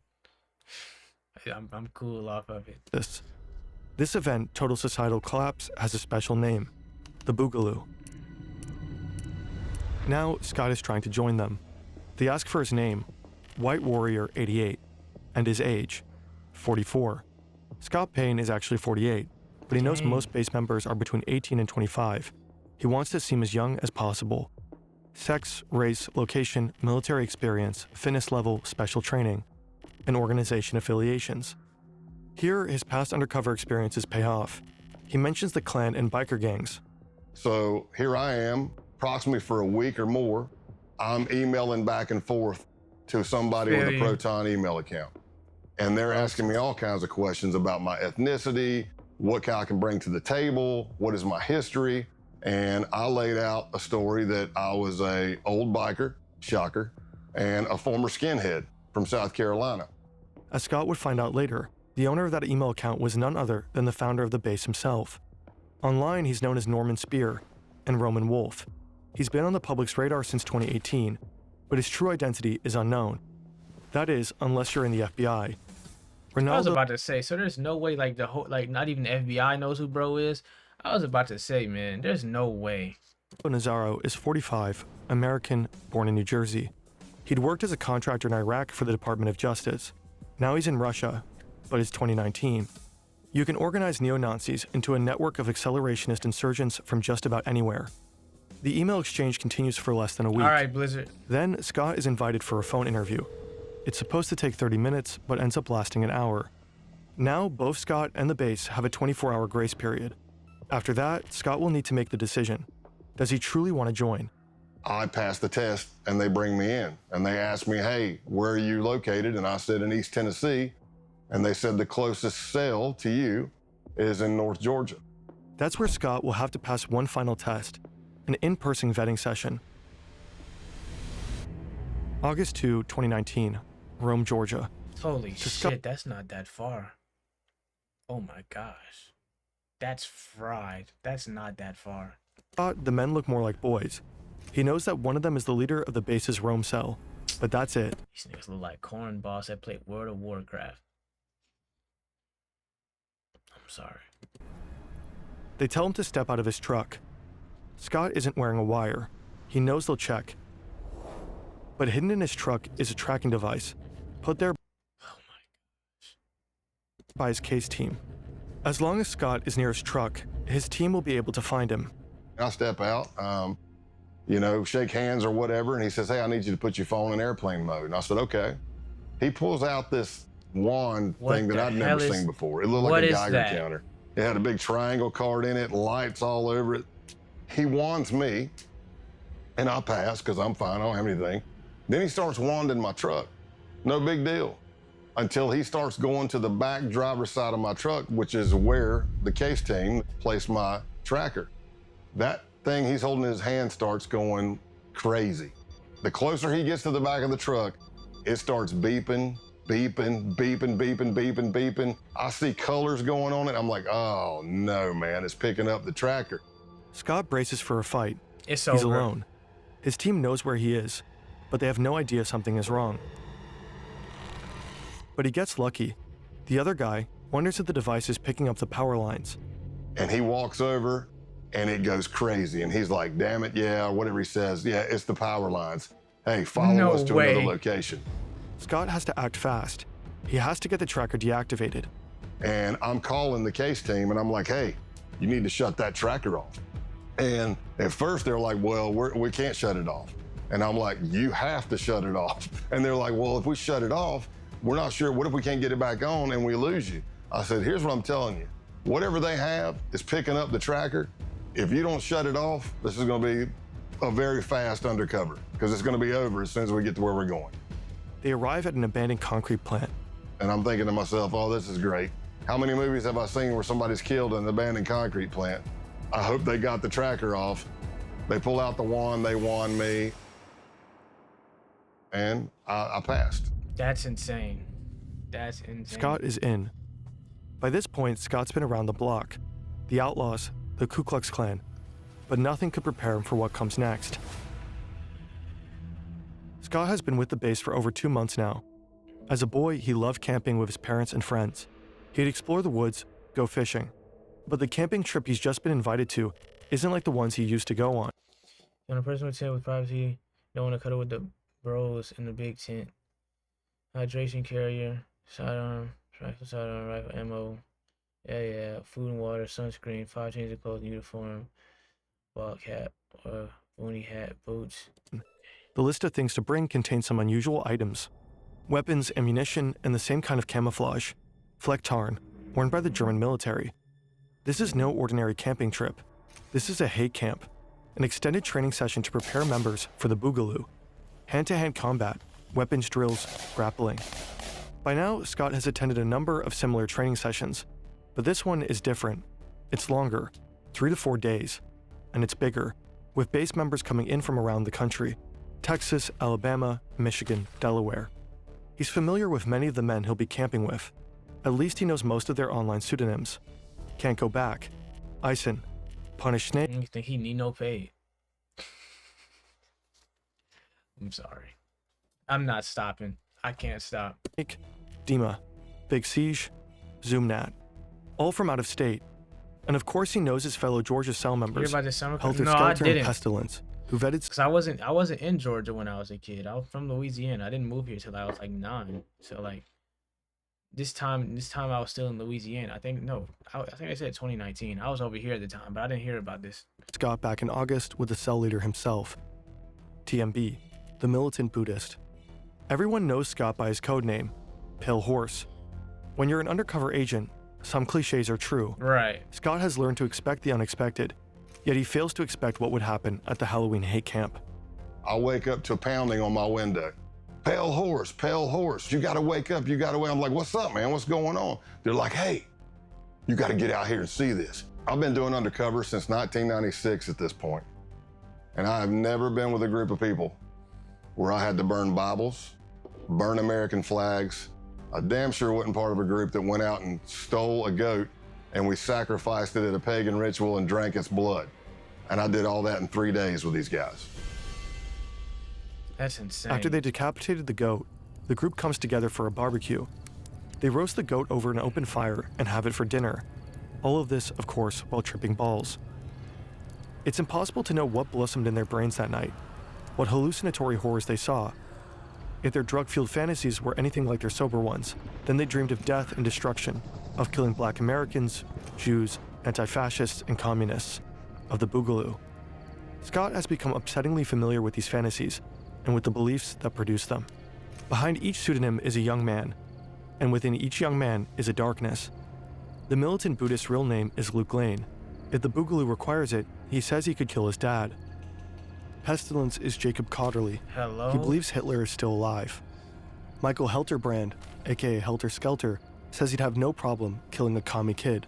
I'm cool off of it. This event, total societal collapse, has a special name, the Boogaloo. Now, Scott is trying to join them. They ask for his name, White Warrior 88, and his age, 44. Scott Payne is actually 48, but he knows Dang. most base members are between 18 and 25. He wants to seem as young as possible. Sex, race, location, military experience, fitness level, special training, and organization affiliations. Here, his past undercover experiences pay off. He mentions the Klan and biker gangs. So here I am, approximately for a week or more. I'm emailing back and forth to somebody with a Really? Proton email account. And they're asking me all kinds of questions about my ethnicity, what I can bring to the table, what is my history. And I laid out a story that I was a old biker, shocker, and a former skinhead from South Carolina. As Scott would find out later, the owner of that email account was none other than the founder of the base himself. Online, he's known as Norman Spear and Roman Wolf. He's been on the public's radar since 2018, but his true identity is unknown. That is, unless you're in the FBI. I was Ronaldo about to say, so there's no way like the whole not even the FBI knows who bro is. I was about to say, man, there's no way. Nazaro is 45, American, born in New Jersey. He'd worked as a contractor in Iraq for the Department of Justice. Now he's in Russia, but it's 2019. You can organize neo-Nazis into a network of accelerationist insurgents from just about anywhere. The email exchange continues for less than a week. All right, Blizzard. Then Scott is invited for a phone interview. It's supposed to take 30 minutes, but ends up lasting an hour. Now, both Scott and the base have a 24-hour grace period. After that, Scott will need to make the decision. Does he truly want to join? I passed the test and they bring me in and they asked me, hey, where are you located? And I said in East Tennessee. And they said the closest cell to you is in North Georgia. That's where Scott will have to pass one final test, an in-person vetting session. August 2, 2019, Rome, Georgia. Holy shit, that's not that far. Oh my gosh. That's fried. That's not that far. Scott, the men look more like boys. He knows that one of them is the leader of the base's Rome cell, but that's it. These niggas look like cornballs that played World of Warcraft. I'm sorry. They tell him to step out of his truck. Scott isn't wearing a wire. He knows they'll check. But hidden in his truck is a tracking device, put there by his case team. As long as Scott is near his truck, his team will be able to find him. I step out, shake hands or whatever, and he says, hey, I need you to put your phone in airplane mode. And I said, okay. He pulls out this wand thing that I'd never seen before. It looked like a Geiger counter. It had a big triangle card in it, lights all over it. He wands me, and I pass because I'm fine, I don't have anything. Then he starts wanding my truck. No big deal. Until he starts going to the back driver's side of my truck, which is where the case team placed my tracker. That thing he's holding in his hand starts going crazy. The closer he gets to the back of the truck, it starts beeping, beeping, beeping, beeping, beeping, beeping. I see colors going on it. I'm like, oh no, man, it's picking up the tracker. Scott braces for a fight. He's alone. His team knows where he is, but they have no idea something is wrong. But he gets lucky. The other guy wonders if the device is picking up the power lines. And he walks over and it goes crazy. And he's like, damn it, yeah, or whatever he says. Yeah, it's the power lines. Hey, follow us to another location. Scott has to act fast. He has to get the tracker deactivated. And I'm calling the case team and I'm like, hey, you need to shut that tracker off. And at first they're like, well, we can't shut it off. And I'm like, you have to shut it off. And they're like, well, if we shut it off, we're not sure. What if we can't get it back on and we lose you? I said, here's what I'm telling you. Whatever they have is picking up the tracker. If you don't shut it off, this is going to be a very fast undercover because it's going to be over as soon as we get to where we're going. They arrive at an abandoned concrete plant. And I'm thinking to myself, oh, this is great. How many movies have I seen where somebody's killed in an abandoned concrete plant? I hope they got the tracker off. They pull out the wand, they wand me, and I passed. That's insane. That's insane. Scott is in. By this point, Scott's been around the block, the outlaws, the Ku Klux Klan, but nothing could prepare him for what comes next. Scott has been with the base for over 2 months now. As a boy, he loved camping with his parents and friends. He'd explore the woods, go fishing. But the camping trip he's just been invited to isn't like the ones he used to go on. On a personal tent with privacy, don't want to cuddle with the bros in the big tent. Hydration carrier, sidearm, rifle ammo, food and water, sunscreen, 5 changes of clothing, uniform, ball cap, or boonie hat, boots. The list of things to bring contains some unusual items. Weapons, ammunition, and the same kind of camouflage. Flecktarn, worn by the German military. This is no ordinary camping trip. This is a hate camp, an extended training session to prepare members for the Boogaloo. Hand-to-hand combat, weapons drills, grappling. By now, Scott has attended a number of similar training sessions, but this one is different. It's longer, 3 to 4 days, and it's bigger, with base members coming in from around the country: Texas, Alabama, Michigan, Delaware. He's familiar with many of the men he'll be camping with. At least he knows most of their online pseudonyms. Can't Go Back, Ison, Punish Snake. You think he need no pay? I'm sorry. I'm not stopping. I can't stop. Dima, Big Siege, Zoomnat, all from out of state. And of course he knows his fellow Georgia cell members, Helter Skelter and Pestilence, who vetted... Because I wasn't in Georgia when I was a kid. I was from Louisiana. I didn't move here till I was like 9. So like this time I was still in Louisiana. I think I said 2019. I was over here at the time, but I didn't hear about this. Scott back in August with the cell leader himself, TMB, the militant Buddhist. Everyone knows Scott by his code name, Pale Horse. When you're an undercover agent, some cliches are true. Right. Scott has learned to expect the unexpected, yet he fails to expect what would happen at the Halloween hate camp. I wake up to pounding on my window. Pale Horse, you gotta wake up, you gotta wake up. I'm like, what's up, man? What's going on? They're like, hey, you gotta get out here and see this. I've been doing undercover since 1996 at this point, and I have never been with a group of people where I had to burn Bibles, burn American flags. I damn sure wasn't part of a group that went out and stole a goat and we sacrificed it at a pagan ritual and drank its blood. And I did all that in 3 days with these guys. That's insane. After they decapitated the goat, the group comes together for a barbecue. They roast the goat over an open fire and have it for dinner. All of this, of course, while tripping balls. It's impossible to know what blossomed in their brains that night, what hallucinatory horrors they saw. If their drug-fueled fantasies were anything like their sober ones, then they dreamed of death and destruction, of killing Black Americans, Jews, anti-fascists, and communists, of the Boogaloo. Scott has become upsettingly familiar with these fantasies and with the beliefs that produce them. Behind each pseudonym is a young man, and within each young man is a darkness. The militant Buddhist's real name is Luke Lane. If the Boogaloo requires it, he says he could kill his dad. Pestilence is Jacob Cotterly. Hello? He believes Hitler is still alive. Michael Helterbrand, aka Helter Skelter, says he'd have no problem killing a commie kid.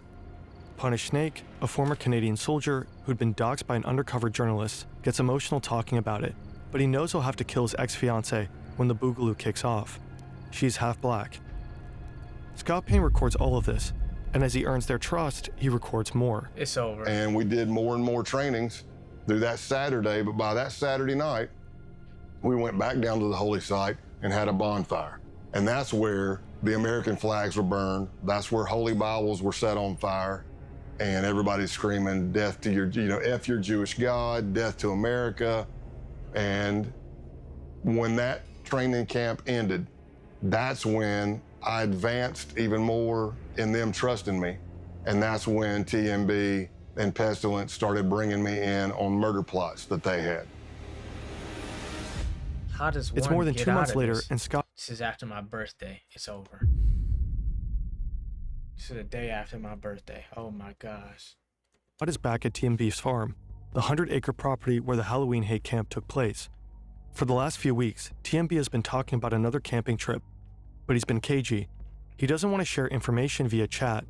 Punish Snake, a former Canadian soldier who'd been doxxed by an undercover journalist, gets emotional talking about it, but he knows he'll have to kill his ex-fiancée when the Boogaloo kicks off. She's half black. Scott Payne records all of this, and as he earns their trust, he records more. It's over. And we did more and more trainings through that Saturday, but by that Saturday night, we went back down to the holy site and had a bonfire. And that's where the American flags were burned. That's where holy Bibles were set on fire. And everybody's screaming, death to your, F your Jewish God, death to America. And when that training camp ended, that's when I advanced even more in them trusting me. And that's when TMB and Pestilence started bringing me in on murder plots that they had. How does It's one more than get 2 months out of later, this? and Scott This is after my birthday. It's over. This is the day after my birthday. Oh my gosh. is back at TMB's farm, the 100-acre property where the Halloween hate camp took place. For the last few weeks, TMB has been talking about another camping trip, but he's been cagey. He doesn't want to share information via chat.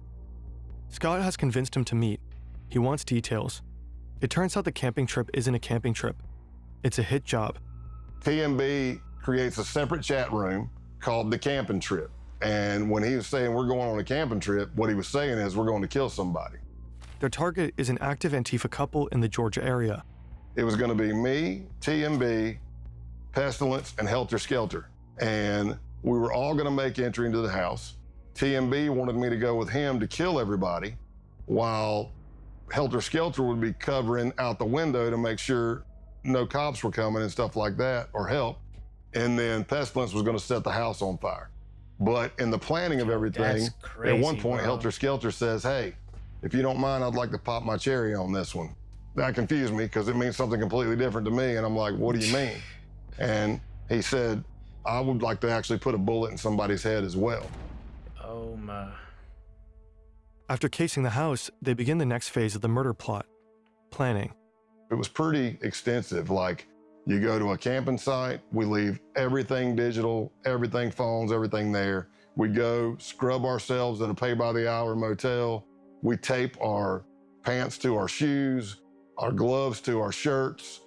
Scott has convinced him to meet. He wants details. It turns out the camping trip isn't a camping trip. It's a hit job. TMB creates a separate chat room called the camping trip. And when he was saying we're going on a camping trip, what he was saying is we're going to kill somebody. Their target is an active Antifa couple in the Georgia area. It was going to be me, TMB, Pestilence, and Helter Skelter. And we were all going to make entry into the house. TMB wanted me to go with him to kill everybody, while Helter Skelter would be covering out the window to make sure no cops were coming and stuff like that, or help. And then Pestilence was going to set the house on fire. But in the planning of everything, That's crazy, at one point, bro. Helter Skelter says, hey, if you don't mind, I'd like to pop my cherry on this one. That confused me because it means something completely different to me. And I'm like, what do you mean? And he said, I would like to actually put a bullet in somebody's head as well. Oh my. After casing the house, they begin the next phase of the murder plot, planning. It was pretty extensive. Like, you go to a camping site, we leave everything digital, everything phones, everything there. We go scrub ourselves at a pay-by-the-hour motel. We tape our pants to our shoes, our gloves to our shirts,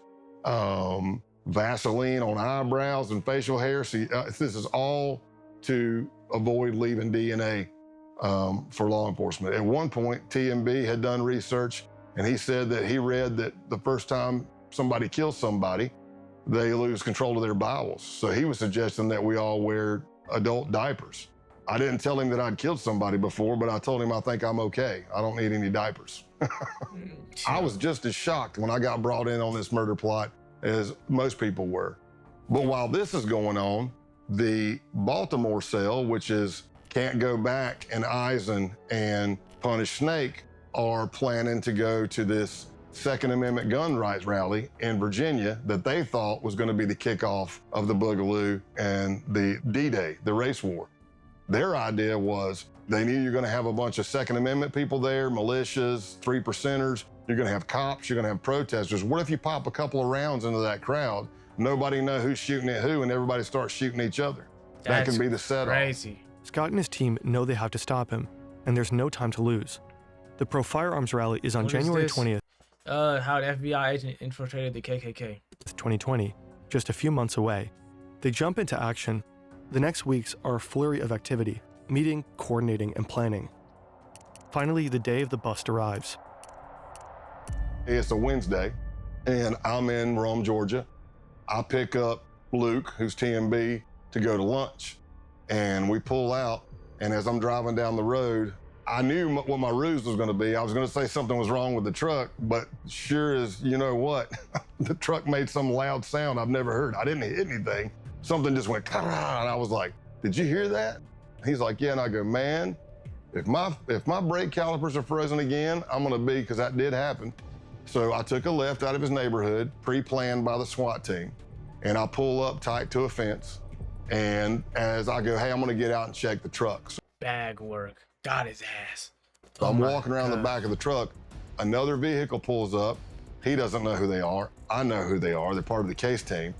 Vaseline on eyebrows and facial hair. See, this is all to avoid leaving DNA for law enforcement. At one point, TMB had done research, and he said that he read that the first time somebody kills somebody, they lose control of their bowels. So he was suggesting that we all wear adult diapers. I didn't tell him that I'd killed somebody before, but I told him I think I'm okay. I don't need any diapers. I was just as shocked when I got brought in on this murder plot as most people were. But while this is going on, the Baltimore cell, which is Can't Go Back and Eisen and Punish Snake, are planning to go to this Second Amendment gun rights rally in Virginia that they thought was going to be the kickoff of the Boogaloo and the D-Day, the race war. Their idea was they knew you're going to have a bunch of Second Amendment people there, militias, 3%ers. You're going to have cops, you're going to have protesters. What if you pop a couple of rounds into that crowd, nobody know who's shooting at who, and everybody starts shooting each other? That can be the setup. Crazy. Scott and his team know they have to stop him, and there's no time to lose. The pro firearms rally is on What is January this? 20th, How an FBI agent infiltrated the KKK. 2020, just a few months away. They jump into action. The next weeks are a flurry of activity, meeting, coordinating, and planning. Finally, the day of the bust arrives. It's a Wednesday, and I'm in Rome, Georgia. I pick up Luke, who's TMB, to go to lunch. And we pull out, and as I'm driving down the road, I knew what my ruse was gonna be. I was gonna say something was wrong with the truck, but sure as you know what, the truck made some loud sound I've never heard. I didn't hit anything. Something just went, and I was like, did you hear that? He's like, yeah, and I go, man, if my brake calipers are frozen again, I'm gonna be, because that did happen. So I took a left out of his neighborhood, pre-planned by the SWAT team, and I pull up tight to a fence. And as I go, hey, I'm gonna get out and check the truck. Bag work. Got his ass. So Oh I'm my walking around the God. back of the truck. Another vehicle pulls up. He doesn't know who they are. I know who they are. They're part of the case team.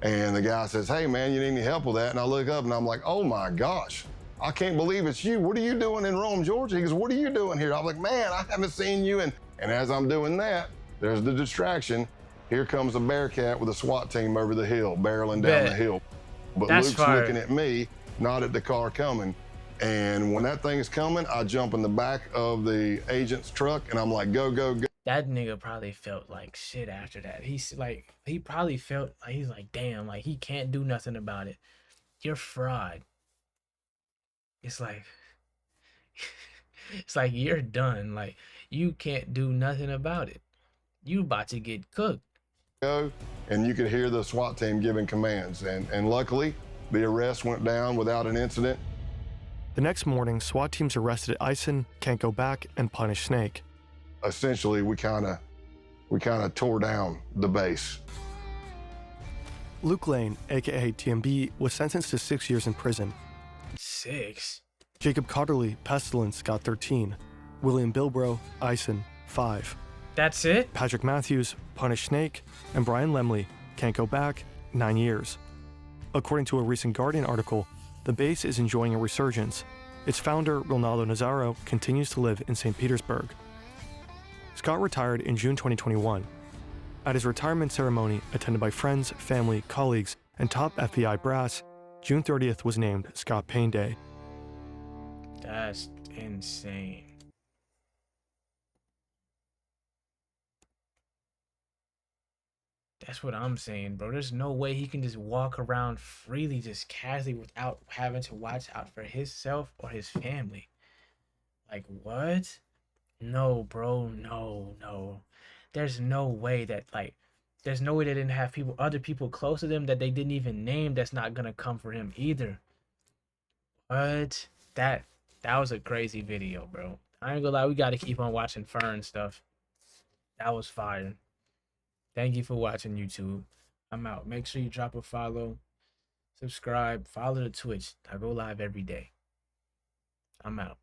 And the guy says, hey, man, you need any help with that? And I look up and I'm like, oh my gosh, I can't believe it's you. What are you doing in Rome, Georgia? He goes, what are you doing here? I'm like, man, I haven't seen you. And as I'm doing that, there's the distraction. Here comes a Bearcat with a SWAT team over the hill, barreling down Bet. the hill. But That's Luke's fire. looking at me, not at the car coming. And when that thing is coming, I jump in the back of the agent's truck and I'm like, go, go, go. That nigga probably felt like shit after that. He probably felt like, he's like, damn, like he can't do nothing about it. You're fried. It's like, it's like you're done. Like you can't do nothing about it. You about to get cooked. Go, and you could hear the SWAT team giving commands. And luckily, the arrest went down without an incident. The next morning, SWAT teams arrested Ison, Can't Go Back, and Punish Snake. Essentially, we kind of tore down the base. Luke Lane, aka TMB, was sentenced to 6 years in prison. 6. Jacob Cotterly, Pestilence, got 13. William Bilbro, Ison, 5. That's it? Patrick Matthews, Punish Snake, and Brian Lemley, Can't Go Back, 9 years. According to a recent Guardian article, the base is enjoying a resurgence. Its founder, Ronaldo Nazzaro, continues to live in St. Petersburg. Scott retired in June 2021. At his retirement ceremony, attended by friends, family, colleagues, and top FBI brass, June 30th was named Scott Payne Day. That's insane. That's what I'm saying, bro. There's no way he can just walk around freely, just casually, without having to watch out for himself or his family. Like, what? No, bro. No. There's no way that, like, there's no way they didn't have other people close to them that they didn't even name that's not gonna come for him either. What? That was a crazy video, bro. I ain't gonna lie, we gotta keep on watching Fern stuff. That was fire. Thank you for watching, YouTube. I'm out. Make sure you drop a follow, subscribe, follow the Twitch. I go live every day. I'm out.